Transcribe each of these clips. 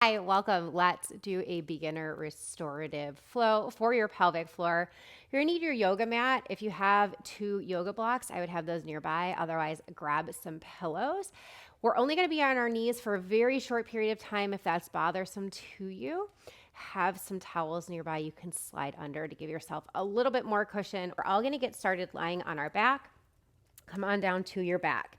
Hi, welcome. Let's do a beginner restorative flow for your pelvic floor. You're gonna need your yoga mat. If you have 2 yoga blocks, I would have those nearby. Otherwise, grab some pillows. We're only gonna be on our knees for a very short period of time if that's bothersome to you. Have some towels nearby you can slide under to give yourself a little bit more cushion. We're all gonna get started lying on our back. Come on down to your back.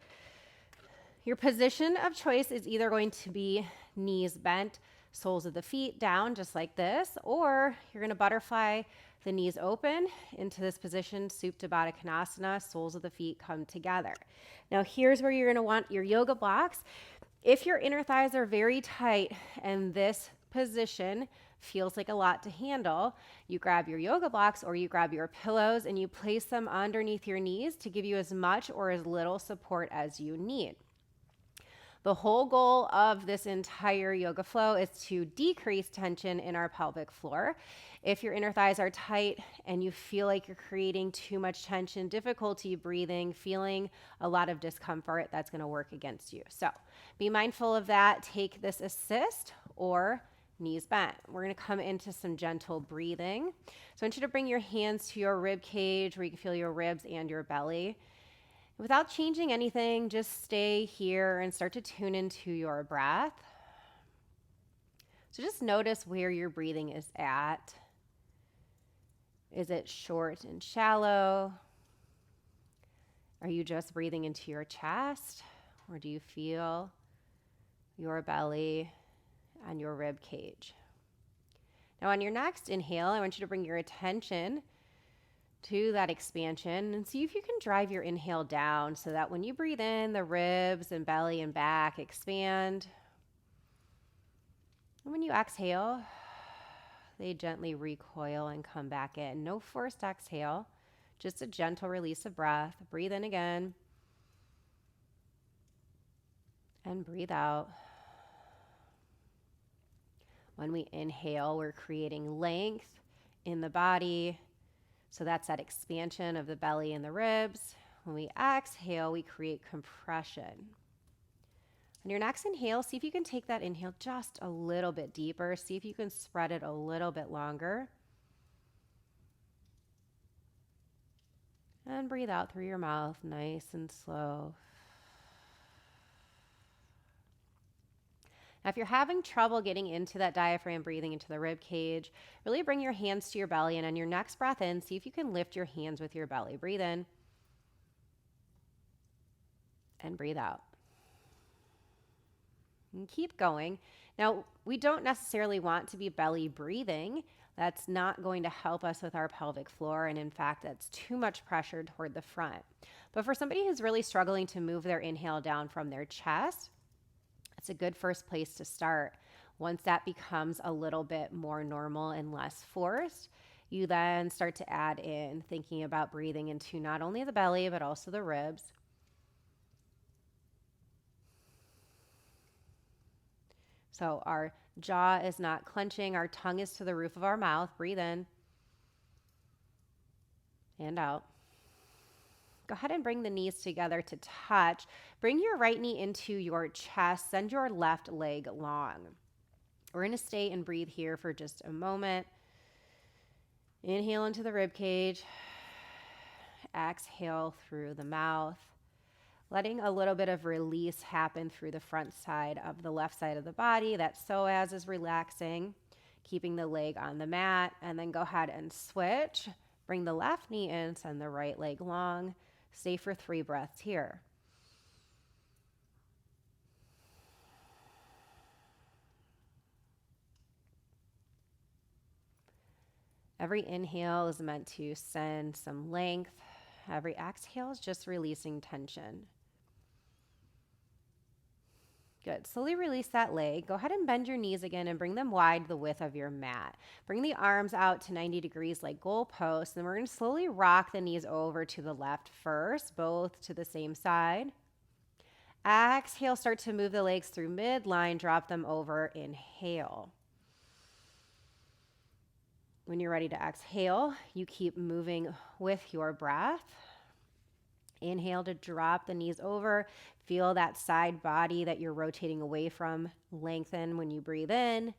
Your position of choice is either going to be knees bent, soles of the feet down, just like this, or you're going to butterfly the knees open into this position, Supta Baddha Konasana, soles of the feet come together. Now, here's where you're going to want your yoga blocks. If your inner thighs are very tight and this position feels like a lot to handle, you grab your yoga blocks or you grab your pillows and you place them underneath your knees to give you as much or as little support as you need. The whole goal of this entire yoga flow is to decrease tension in our pelvic floor. If your inner thighs are tight and you feel like you're creating too much tension, difficulty breathing, feeling a lot of discomfort, that's going to work against you. So be mindful of that. Take this assist or knees bent. We're going to come into some gentle breathing. So I want you to bring your hands to your rib cage where you can feel your ribs and your belly. Without changing anything, just stay here and start to tune into your breath. So just notice where your breathing is at. Is it short and shallow? Are you just breathing into your chest? Or do you feel your belly and your rib cage? Now on your next inhale, I want you to bring your attention to that expansion and see if you can drive your inhale down so that when you breathe in, the ribs and belly and back expand. And when you exhale, they gently recoil and come back in. No forced exhale, just a gentle release of breath. Breathe in again and breathe out. When we inhale, we're creating length in the body. So that's that expansion of the belly and the ribs. When we exhale, we create compression. On your next inhale, see if you can take that inhale just a little bit deeper. See if you can spread it a little bit longer. And breathe out through your mouth, nice and slow. Now, if you're having trouble getting into that diaphragm breathing into the rib cage, really bring your hands to your belly, and on your next breath in, see if you can lift your hands with your belly. Breathe in and breathe out. And keep going. Now, we don't necessarily want to be belly breathing. That's not going to help us with our pelvic floor, and in fact, that's too much pressure toward the front. But for somebody who's really struggling to move their inhale down from their chest, it's a good first place to start. Once that becomes a little bit more normal and less forced, you then start to add in thinking about breathing into not only the belly, but also the ribs. So our jaw is not clenching, our tongue is to the roof of our mouth. Breathe in and out. Go ahead and bring the knees together to touch. Bring your right knee into your chest. Send your left leg long. We're going to stay and breathe here for just a moment. Inhale into the rib cage. Exhale through the mouth. Letting a little bit of release happen through the front side of the left side of the body. That psoas is relaxing. Keeping the leg on the mat. And then go ahead and switch. Bring the left knee in. Send the right leg long. Stay for 3 breaths here. Every inhale is meant to send some length. Every exhale is just releasing tension. Good. Slowly release that leg. Go ahead and bend your knees again and bring them wide the width of your mat. Bring the arms out to 90 degrees like goalposts. And we're going to slowly rock the knees over to the left first, both to the same side. Exhale, start to move the legs through midline. Drop them over. Inhale. When you're ready to exhale, you keep moving with your breath. Inhale to drop the knees over. Feel that side body that you're rotating away from lengthen when you breathe in.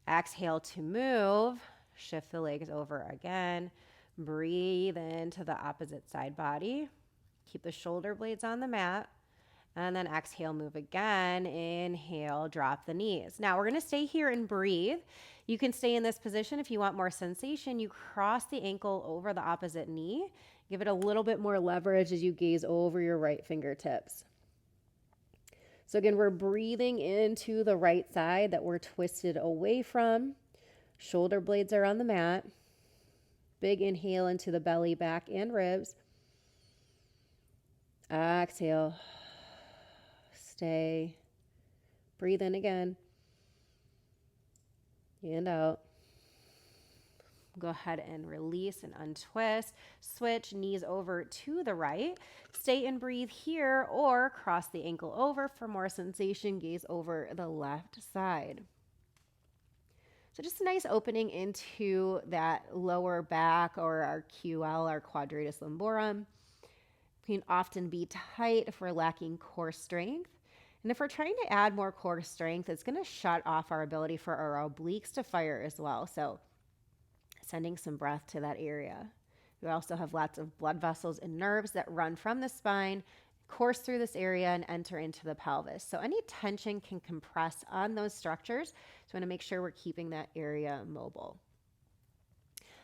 Exhale to move. Shift the legs over again. Breathe into the opposite side body. Keep the shoulder blades on the mat. And then exhale, move again. Inhale, drop the knees. Now we're going to stay here and breathe. You can stay in this position if you want more sensation. You cross the ankle over the opposite knee. Give it a little bit more leverage as you gaze over your right fingertips. So again, we're breathing into the right side that we're twisted away from. Shoulder blades are on the mat. Big inhale into the belly, back, and ribs. Exhale. Stay. Breathe in again. And out. Go ahead and release and untwist. Switch knees over to the right. Stay and breathe here or cross the ankle over for more sensation. Gaze over the left side. So just a nice opening into that lower back or our QL, our quadratus lumborum. Can often be tight if we're lacking core strength. And if we're trying to add more core strength, it's going to shut off our ability for our obliques to fire as well. So sending some breath to that area. We also have lots of blood vessels and nerves that run from the spine, course through this area, and enter into the pelvis. So any tension can compress on those structures. So we want to make sure we're keeping that area mobile.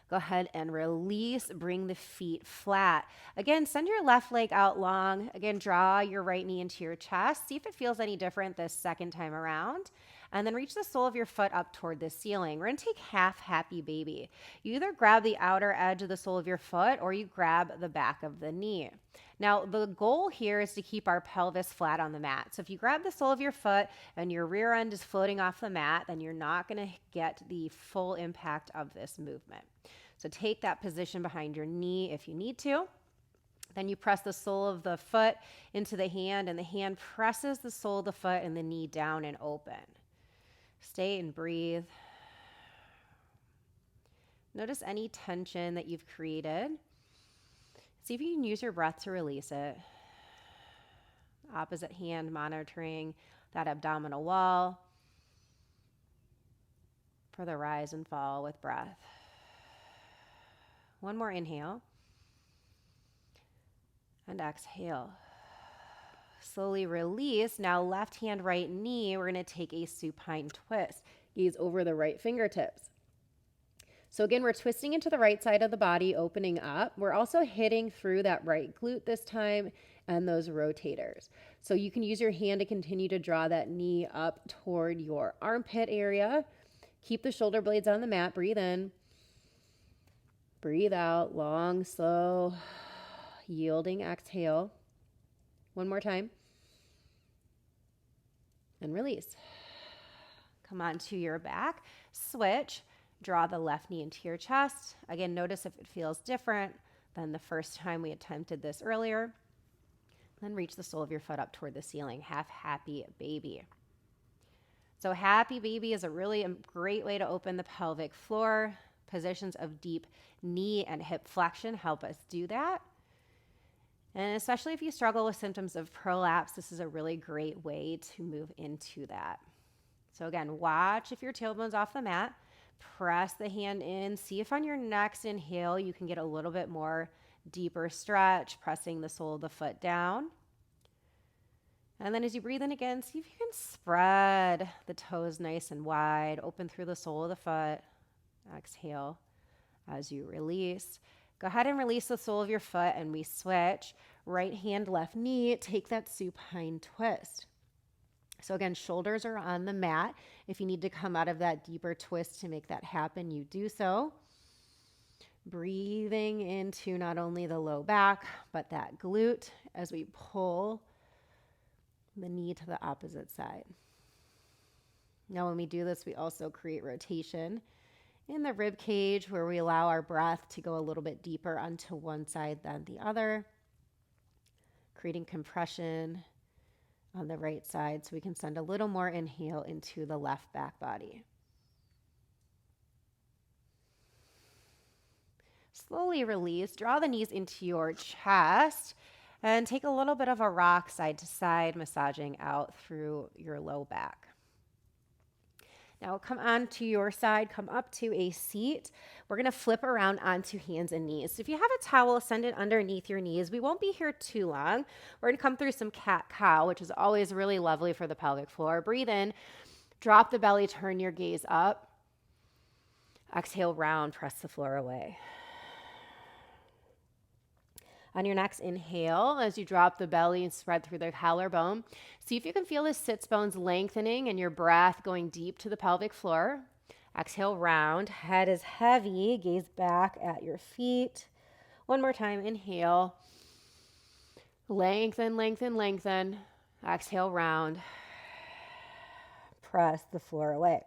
Go ahead and release. Bring the feet flat. Again, send your left leg out long. Again, draw your right knee into your chest. See if it feels any different this second time around. And then reach the sole of your foot up toward the ceiling. We're going to take half happy baby. You either grab the outer edge of the sole of your foot or you grab the back of the knee. Now, the goal here is to keep our pelvis flat on the mat. So if you grab the sole of your foot and your rear end is floating off the mat, then you're not going to get the full impact of this movement. So take that position behind your knee if you need to. Then you press the sole of the foot into the hand, and the hand presses the sole of the foot and the knee down and open. Stay and breathe. Notice any tension that you've created. See if you can use your breath to release it. Opposite hand monitoring that abdominal wall for the rise and fall with breath. One more inhale. And exhale. Slowly release. Now left hand, right knee. We're going to take a supine twist. Gaze over the right fingertips. So again, we're twisting into the right side of the body, opening up. We're also hitting through that right glute this time and those rotators. So you can use your hand to continue to draw that knee up toward your armpit area. Keep the shoulder blades on the mat. Breathe in. Breathe out. Long, slow, yielding exhale. One more time. And release. Come on to your back. Switch. Draw the left knee into your chest. Again, notice if it feels different than the first time we attempted this earlier. Then reach the sole of your foot up toward the ceiling. Half happy baby. So happy baby is a really great way to open the pelvic floor. Positions of deep knee and hip flexion help us do that. And especially if you struggle with symptoms of prolapse, this is a really great way to move into that. So again, watch if your tailbone's off the mat. Press the hand in. See if on your next inhale you can get a little bit more deeper stretch, pressing the sole of the foot down. And then as you breathe in again, see if you can spread the toes nice and wide, open through the sole of the foot. Exhale as you release. Go ahead and release the sole of your foot and we switch. Right hand, left knee, take that supine twist. So again, shoulders are on the mat. If you need to come out of that deeper twist to make that happen, you do so. Breathing into not only the low back, but that glute as we pull the knee to the opposite side. Now when we do this, we also create rotation in the rib cage where we allow our breath to go a little bit deeper onto one side than the other, creating compression on the right side so we can send a little more inhale into the left back body. Slowly release. Draw the knees into your chest. And take a little bit of a rock side to side, massaging out through your low back. Now come on to your side, come up to a seat. We're gonna flip around onto hands and knees. So if you have a towel, send it underneath your knees. We won't be here too long. We're gonna come through some cat-cow, which is always really lovely for the pelvic floor. Breathe in, drop the belly, turn your gaze up. Exhale, round, press the floor away. On your next inhale, as you drop the belly and spread through the collarbone, see if you can feel the sits bones lengthening and your breath going deep to the pelvic floor. Exhale, round. Head is heavy. Gaze back at your feet. One more time. Inhale. Lengthen, lengthen, lengthen. Exhale, round. Press the floor away.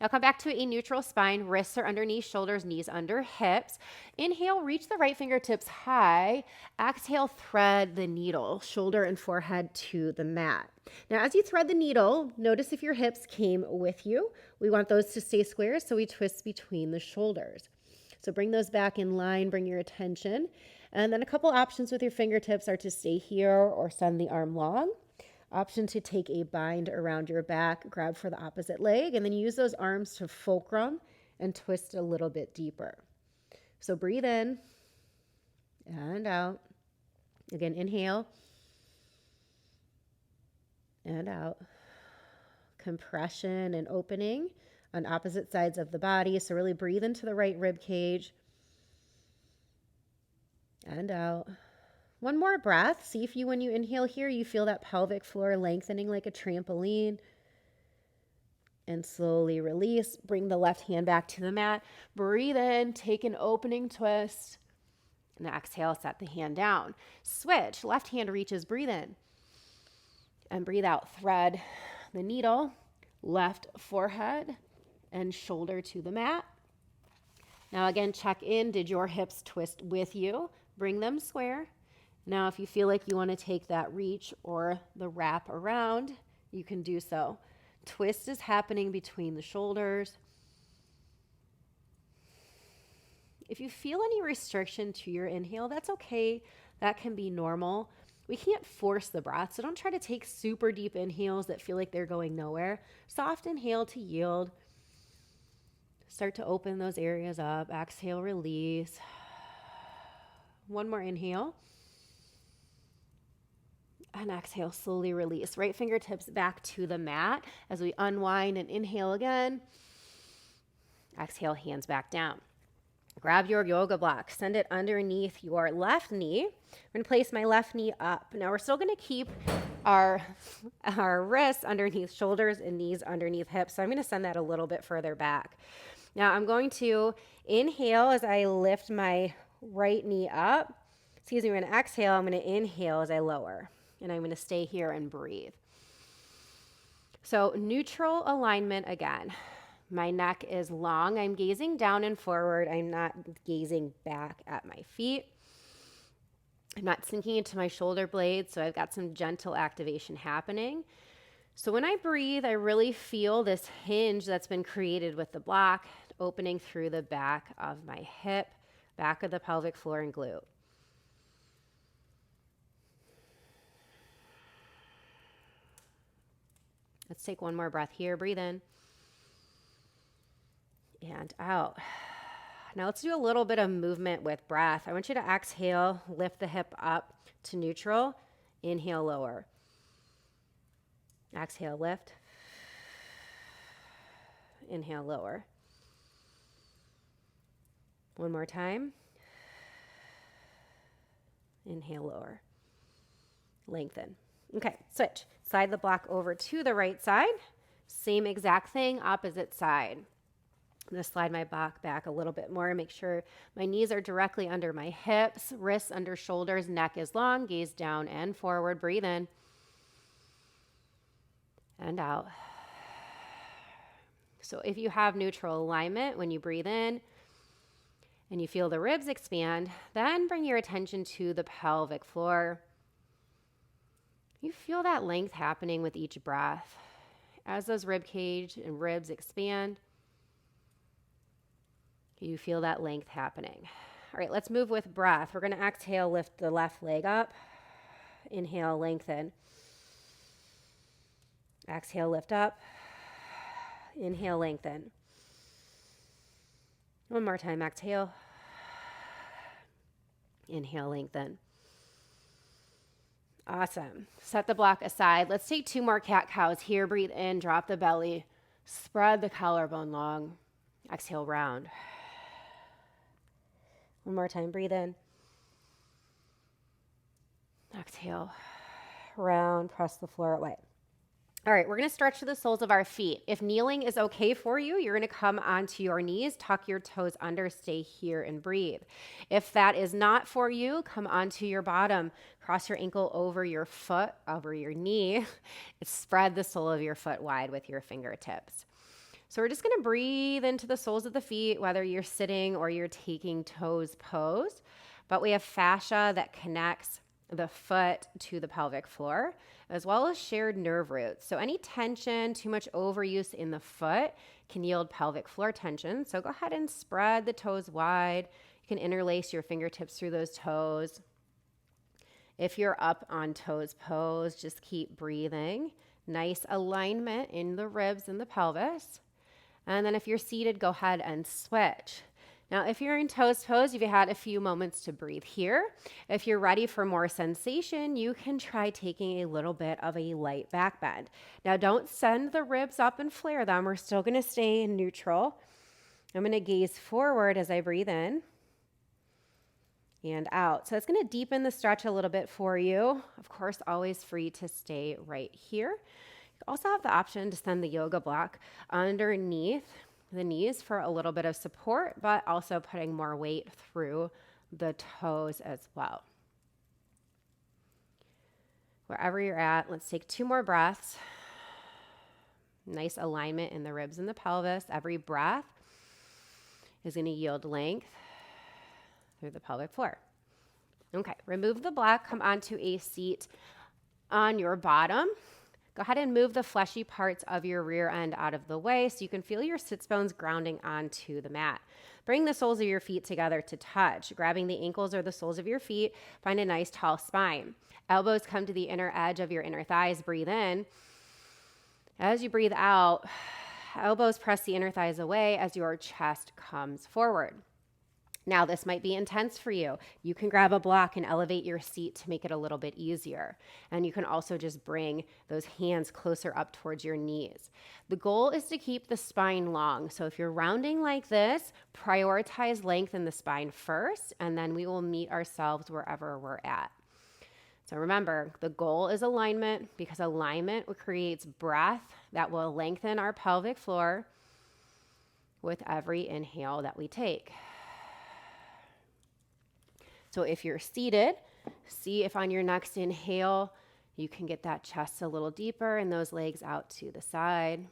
Now come back to a neutral spine. Wrists are underneath shoulders, knees under hips. Inhale, reach the right fingertips high. Exhale, thread the needle, shoulder and forehead to the mat. Now as you thread the needle, notice if your hips came with you. We want those to stay square, so we twist between the shoulders. So bring those back in line, bring your attention. And then a couple options with your fingertips are to stay here or send the arm long. Option to take a bind around your back, grab for the opposite leg, and then use those arms to fulcrum and twist a little bit deeper. So breathe in and out. Again, inhale and out. Compression and opening on opposite sides of the body. So really breathe into the right rib cage and out. One more breath. See if when you inhale here, you feel that pelvic floor lengthening like a trampoline. And slowly release. Bring the left hand back to the mat. Breathe in, take an opening twist. And exhale, set the hand down. Switch, left hand reaches, breathe in. And breathe out, thread the needle, left forehead and shoulder to the mat. Now again, check in. Did your hips twist with you? Bring them square. Now, if you feel like you want to take that reach or the wrap around, you can do so. Twist is happening between the shoulders. If you feel any restriction to your inhale, that's okay. That can be normal. We can't force the breath, so don't try to take super deep inhales that feel like they're going nowhere. Soft inhale to yield. Start to open those areas up. Exhale, release. One more inhale. And exhale, slowly release. Right fingertips back to the mat as we unwind and inhale again. Exhale, hands back down. Grab your yoga block. Send it underneath your left knee. I'm going to place my left knee up. Now we're still going to keep our wrists underneath shoulders and knees underneath hips. So I'm going to send that a little bit further back. Now I'm going to inhale as I lift my right knee up. Excuse me, I'm going to exhale. I'm going to inhale as I lower. And I'm going to stay here and breathe. So neutral alignment again. My neck is long. I'm gazing down and forward. I'm not gazing back at my feet. I'm not sinking into my shoulder blades, so I've got some gentle activation happening. So when I breathe, I really feel this hinge that's been created with the block opening through the back of my hip, back of the pelvic floor and glute. Let's take one more breath here. Breathe in and out. Now let's do a little bit of movement with breath. I want you to exhale, lift the hip up to neutral. Inhale, lower. Exhale, lift. Inhale, lower. One more time. Inhale, lower. Lengthen. Okay, switch. Slide the block over to the right side. Same exact thing, opposite side. I'm going to slide my block back a little bit more. Make sure my knees are directly under my hips, wrists under shoulders, neck is long, gaze down and forward. Breathe in and out. So if you have neutral alignment, when you breathe in and you feel the ribs expand, then bring your attention to the pelvic floor. You feel that length happening with each breath. As those rib cage and ribs expand, you feel that length happening. All right, let's move with breath. We're going to exhale, lift the left leg up. Inhale, lengthen. Exhale, lift up. Inhale, lengthen. One more time, exhale. Inhale, lengthen. Awesome. Set the block aside. Let's take 2 more cat-cows here. Breathe in, drop the belly. Spread the collarbone long. Exhale, round. One more time, breathe in. Exhale, round, press the floor away. All right, we're going to stretch to the soles of our feet. If kneeling is okay for you, you're going to come onto your knees, tuck your toes under, stay here and breathe. If that is not for you, come onto your bottom, cross your ankle over your foot, over your knee, spread the sole of your foot wide with your fingertips. So we're just going to breathe into the soles of the feet, whether you're sitting or you're taking toes pose, but we have fascia that connects the foot to the pelvic floor, as well as shared nerve roots. So any tension, too much overuse in the foot can yield pelvic floor tension. So go ahead and spread the toes wide. You can interlace your fingertips through those toes. If you're up on toes pose, just keep breathing. Nice alignment in the ribs and the pelvis. And then if you're seated, go ahead and switch. Now, if you're in toes pose, you've had a few moments to breathe here. If you're ready for more sensation, you can try taking a little bit of a light back bend. Now, don't send the ribs up and flare them. We're still going to stay in neutral. I'm going to gaze forward as I breathe in and out. So it's going to deepen the stretch a little bit for you. Of course, always free to stay right here. You also have the option to send the yoga block underneath the knees for a little bit of support, but also putting more weight through the toes as well. Wherever you're at, let's take 2 more breaths. Nice alignment in the ribs and the pelvis. Every breath is going to yield length through the pelvic floor. Okay, remove the block, come onto a seat on your bottom. Go ahead and move the fleshy parts of your rear end out of the way so you can feel your sits bones grounding onto the mat. Bring the soles of your feet together to touch. Grabbing the ankles or the soles of your feet, find a nice tall spine. Elbows come to the inner edge of your inner thighs. Breathe in. As you breathe out, elbows press the inner thighs away as your chest comes forward. Now, this might be intense for you. You can grab a block and elevate your seat to make it a little bit easier. And you can also just bring those hands closer up towards your knees. The goal is to keep the spine long. So if you're rounding like this, prioritize length in the spine first, and then we will meet ourselves wherever we're at. So remember, the goal is alignment, because alignment creates breath that will lengthen our pelvic floor with every inhale that we take. So if you're seated, see if on your next inhale, you can get that chest a little deeper and those legs out to the side.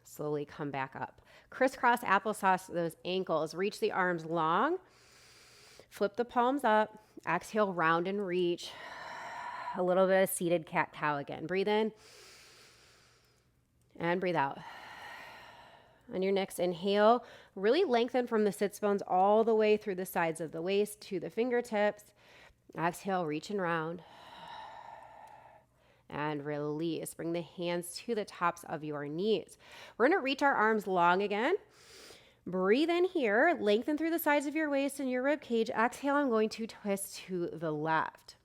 Slowly come back up. Crisscross applesauce those ankles. Reach the arms long. Flip the palms up. Exhale, round and reach. A little bit of seated cat-cow again. Breathe in and breathe out. On your next inhale, really lengthen from the sits bones all the way through the sides of the waist to the fingertips. Exhale, reach and round. And release. Bring the hands to the tops of your knees. We're going to reach our arms long again. Breathe in here. Lengthen through the sides of your waist and your rib cage. Exhale, I'm going to twist to the left.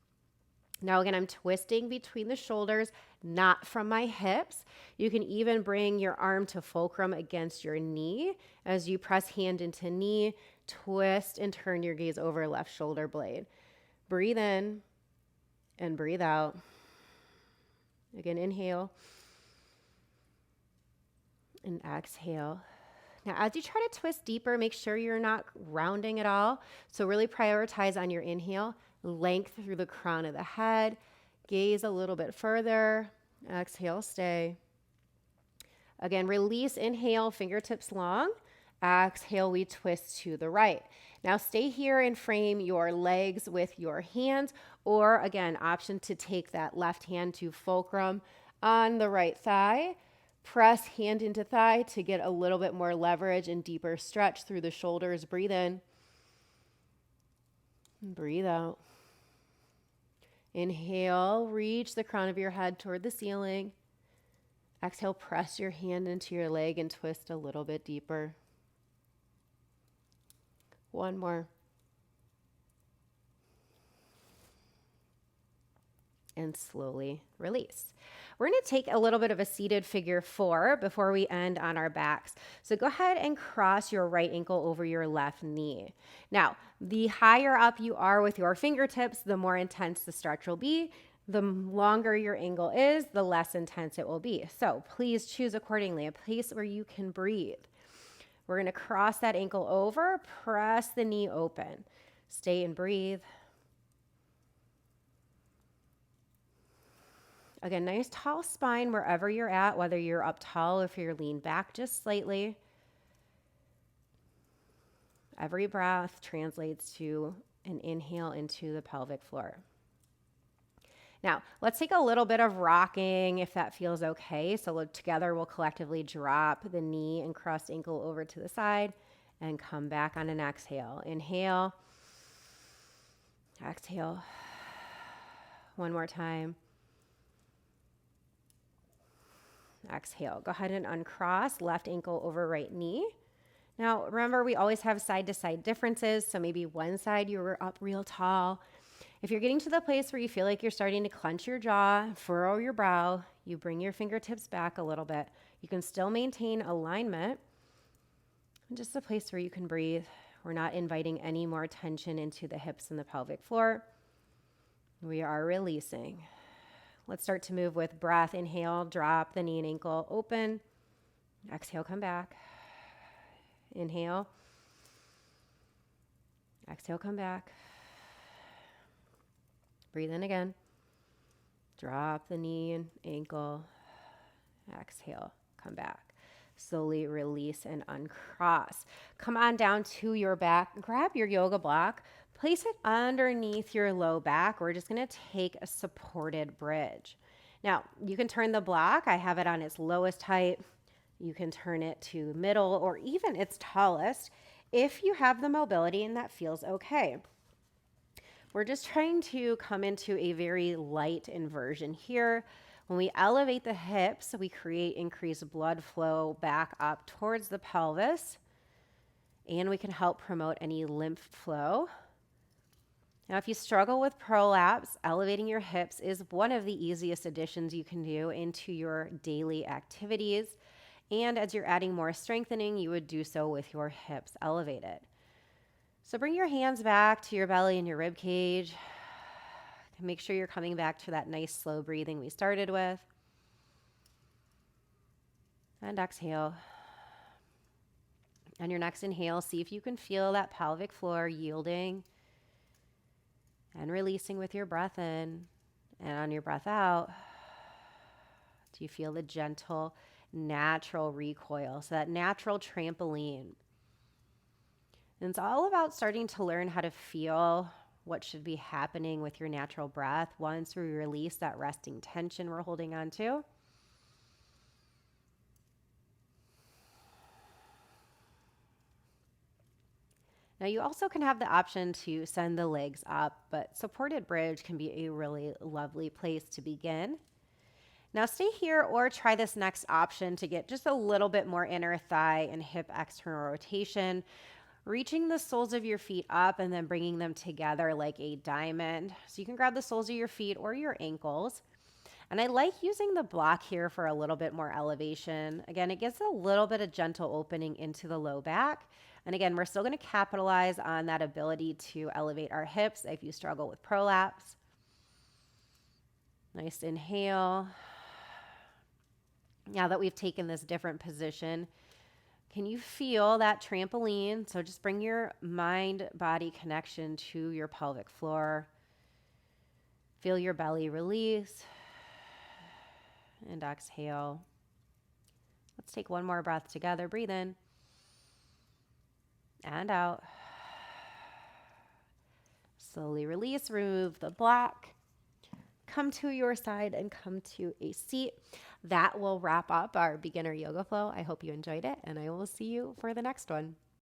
Now again, I'm twisting between the shoulders, not from my hips. You can even bring your arm to fulcrum against your knee as you press hand into knee, twist and turn your gaze over left shoulder blade. Breathe in and breathe out. Again, inhale and exhale. Now, as you try to twist deeper, make sure you're not rounding at all. So really prioritize on your inhale, length through the crown of the head, gaze a little bit further, exhale, stay. Again, release, inhale, fingertips long. Exhale, we twist to the right. Now stay here and frame your legs with your hands, or again, option to take that left hand to fulcrum on the right thigh. Press hand into thigh to get a little bit more leverage and deeper stretch through the shoulders. Breathe in. Breathe out. Inhale, reach the crown of your head toward the ceiling. Exhale, press your hand into your leg and twist a little bit deeper. One more. And slowly release. We're going to take a little bit of a seated figure 4 before we end on our backs. So go ahead and cross your right ankle over your left knee. Now, the higher up you are with your fingertips, the more intense the stretch will be. The longer your angle is, the less intense it will be. So please choose accordingly, a place where you can breathe. We're going to cross that ankle over, press the knee open. Stay and breathe. Again, nice tall spine wherever you're at, whether you're up tall or if you're leaned back just slightly. Every breath translates to an inhale into the pelvic floor. Now, let's take a little bit of rocking if that feels okay. So together we'll collectively drop the knee and crossed ankle over to the side and come back on an exhale. Inhale. Exhale. One more time. Exhale. Go ahead and uncross left ankle over right knee. Now, remember, we always have side-to-side differences. So maybe one side you were up real tall. If you're getting to the place where you feel like you're starting to clench your jaw, furrow your brow, you bring your fingertips back a little bit. You can still maintain alignment. Just a place where you can breathe. We're not inviting any more tension into the hips and the pelvic floor. We are releasing. Let's start to move with breath. Inhale, drop the knee and ankle open. Exhale, come back. Inhale. Exhale, come back. Breathe in again. Drop the knee and ankle. Exhale, come back. Slowly release and uncross. Come on down to your back. Grab your yoga block. Place it underneath your low back. We're just going to take a supported bridge. Now, you can turn the block. I have it on its lowest height. You can turn it to middle or even its tallest if you have the mobility and that feels okay. We're just trying to come into a very light inversion here. When we elevate the hips, we create increased blood flow back up towards the pelvis, and we can help promote any lymph flow. Now, if you struggle with prolapse, elevating your hips is one of the easiest additions you can do into your daily activities. And as you're adding more strengthening, you would do so with your hips elevated. So bring your hands back to your belly and your rib cage. Make sure you're coming back to that nice slow breathing we started with. And exhale. On your next inhale, see if you can feel that pelvic floor yielding and releasing with your breath in. And on your breath out, do you feel the gentle, natural recoil? So that natural trampoline. And it's all about starting to learn how to feel what should be happening with your natural breath once we release that resting tension we're holding on to. Now, you also can have the option to send the legs up, but supported bridge can be a really lovely place to begin. Now, stay here or try this next option to get just a little bit more inner thigh and hip external rotation, reaching the soles of your feet up and then bringing them together like a diamond. So you can grab the soles of your feet or your ankles. And I like using the block here for a little bit more elevation. Again, it gives a little bit of gentle opening into the low back. And again, we're still going to capitalize on that ability to elevate our hips if you struggle with prolapse. Nice inhale. Now that we've taken this different position, can you feel that trampoline? So just bring your mind-body connection to your pelvic floor. Feel your belly release. And exhale. Let's take one more breath together. Breathe in. And out. Slowly release, remove the block. come to your side and come to a seat. That will wrap up our beginner yoga flow. I hope you enjoyed it, and I will see you for the next one.